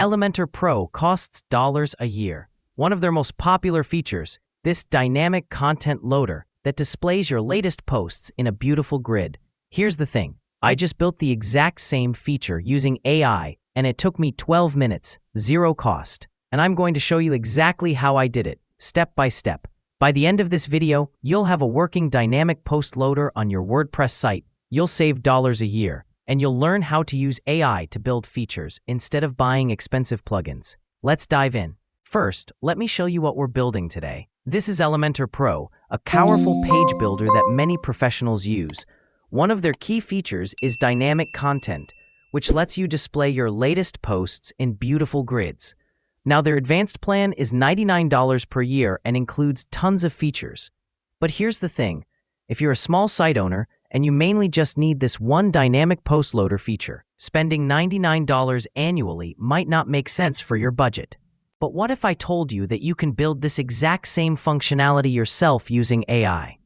Elementor Pro costs dollars a year. One of their most popular features, this dynamic content loader that displays your latest posts in a beautiful grid. Here's the thing. I just built the exact same feature using AI, and it took me 12 minutes, zero cost. And I'm going to show you exactly how I did it, step by step. By the end of this video, you'll have a working dynamic post loader on your WordPress site. You'll save dollars a year, and you'll learn how to use AI to build features instead of buying expensive plugins. Let's dive in. First, let me show you what we're building today. This is Elementor Pro, a powerful page builder that many professionals use. One of their key features is dynamic content, which lets you display your latest posts in beautiful grids. Now, their advanced plan is $99 per year and includes tons of features. But here's the thing. If you're a small site owner and you mainly just need this one dynamic post loader feature, spending $99 annually might not make sense for your budget. But what if I told you that you can build this exact same functionality yourself using AI?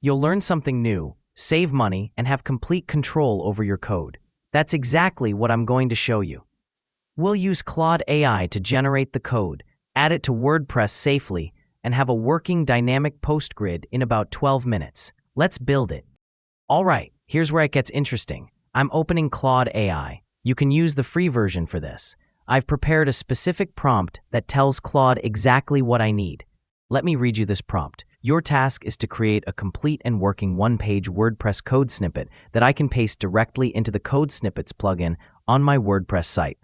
You'll learn something new, save money, and have complete control over your code. That's exactly what I'm going to show you. We'll use Claude AI to generate the code, add it to WordPress safely, and have a working dynamic post grid in about 12 minutes. Let's build it. All right, here's where it gets interesting. I'm opening Claude AI. You can use the free version for this. I've prepared a specific prompt that tells Claude exactly what I need. Let me read you this prompt. Your task is to create a complete and working one-page WordPress code snippet that I can paste directly into the Code Snippets plugin on my WordPress site.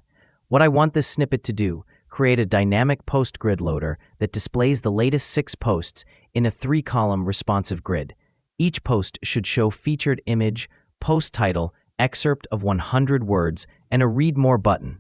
What I want this snippet to do, create a dynamic post grid loader that displays the latest 6 posts in a 3-column responsive grid. Each post should show featured image, post title, excerpt of 100 words, and a read more button.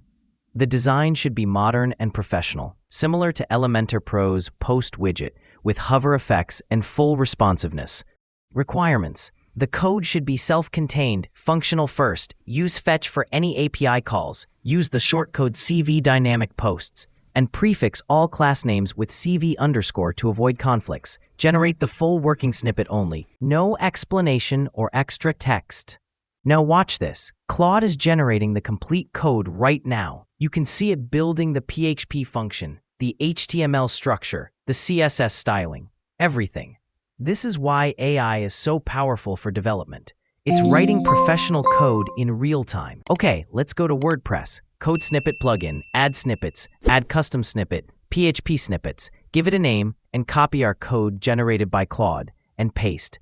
The design should be modern and professional, similar to Elementor Pro's post widget, with hover effects and full responsiveness. Requirements. The code should be self-contained, functional first, use fetch for any API calls, use the shortcode CV dynamic posts, and prefix all class names with CV_ to avoid conflicts. Generate the full working snippet only, no explanation or extra text. Now watch this. Claude is generating the complete code right now. You can see it building the PHP function, the HTML structure, the CSS styling, everything. This is why AI is so powerful for development. It's writing professional code in real time. Okay, let's go to WordPress. Code Snippet plugin, add snippets, add custom snippet, PHP snippets, give it a name, and copy our code generated by Claude, and paste.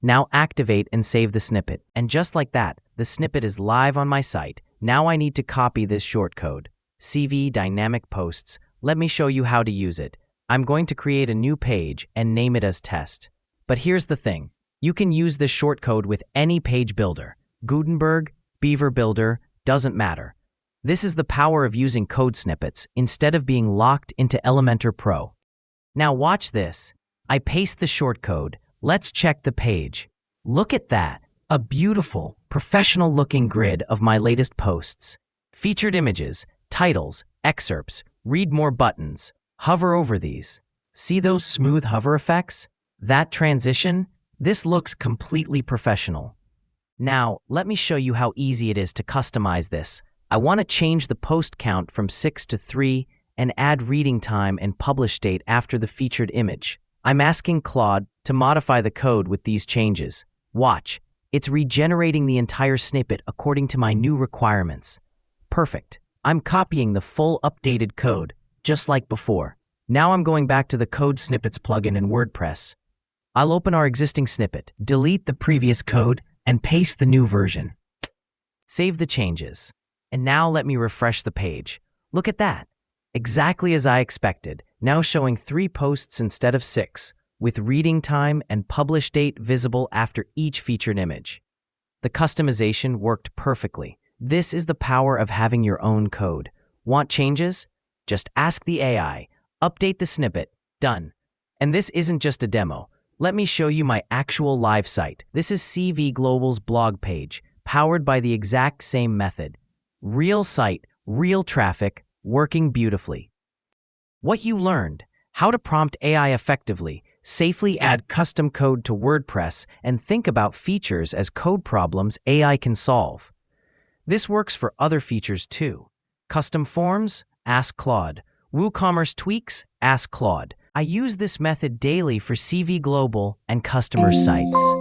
Now activate and save the snippet. And just like that, the snippet is live on my site. Now I need to copy this shortcode. CV dynamic posts. Let me show you how to use it. I'm going to create a new page and name it as test. But here's the thing. You can use this shortcode with any page builder. Gutenberg, Beaver Builder, doesn't matter. This is the power of using code snippets instead of being locked into Elementor Pro. Now watch this. I paste the shortcode. Let's check the page. Look at that. A beautiful, professional-looking grid of my latest posts. Featured images, titles, excerpts, read more buttons. Hover over these. See those smooth hover effects? That transition? This looks completely professional. Now, let me show you how easy it is to customize this. I want to change the post count from 6 to 3 and add reading time and publish date after the featured image. I'm asking Claude to modify the code with these changes. Watch, it's regenerating the entire snippet according to my new requirements. Perfect. I'm copying the full updated code, just like before. Now I'm going back to the Code Snippets plugin in WordPress. I'll open our existing snippet, delete the previous code, and paste the new version. Save the changes. And now let me refresh the page. Look at that. Exactly as I expected, now showing 3 posts instead of 6, with reading time and publish date visible after each featured image. The customization worked perfectly. This is the power of having your own code. Want changes? Just ask the AI. Update the snippet. Done. And this isn't just a demo. Let me show you my actual live site. This is CV Global's blog page, powered by the exact same method. Real site, real traffic, working beautifully. What you learned: how to prompt AI effectively, safely add custom code to WordPress, and think about features as code problems AI can solve. This works for other features too. Custom forms? Ask Claude. WooCommerce tweaks? Ask Claude. I use this method daily for CV Global and customer sites.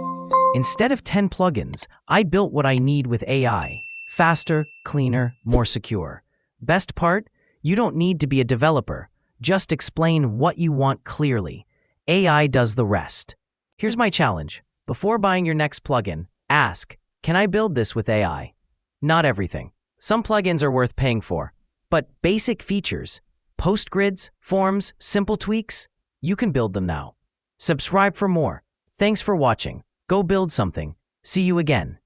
Instead of 10 plugins, I built what I need with AI. Faster, cleaner, more secure. Best part? You don't need to be a developer. Just explain what you want clearly. AI does the rest. Here's my challenge. Before buying your next plugin, ask, can I build this with AI? Not everything. Some plugins are worth paying for. But basic features, post grids, forms, simple tweaks, you can build them now. Subscribe for more. Thanks for watching. Go build something. See you again.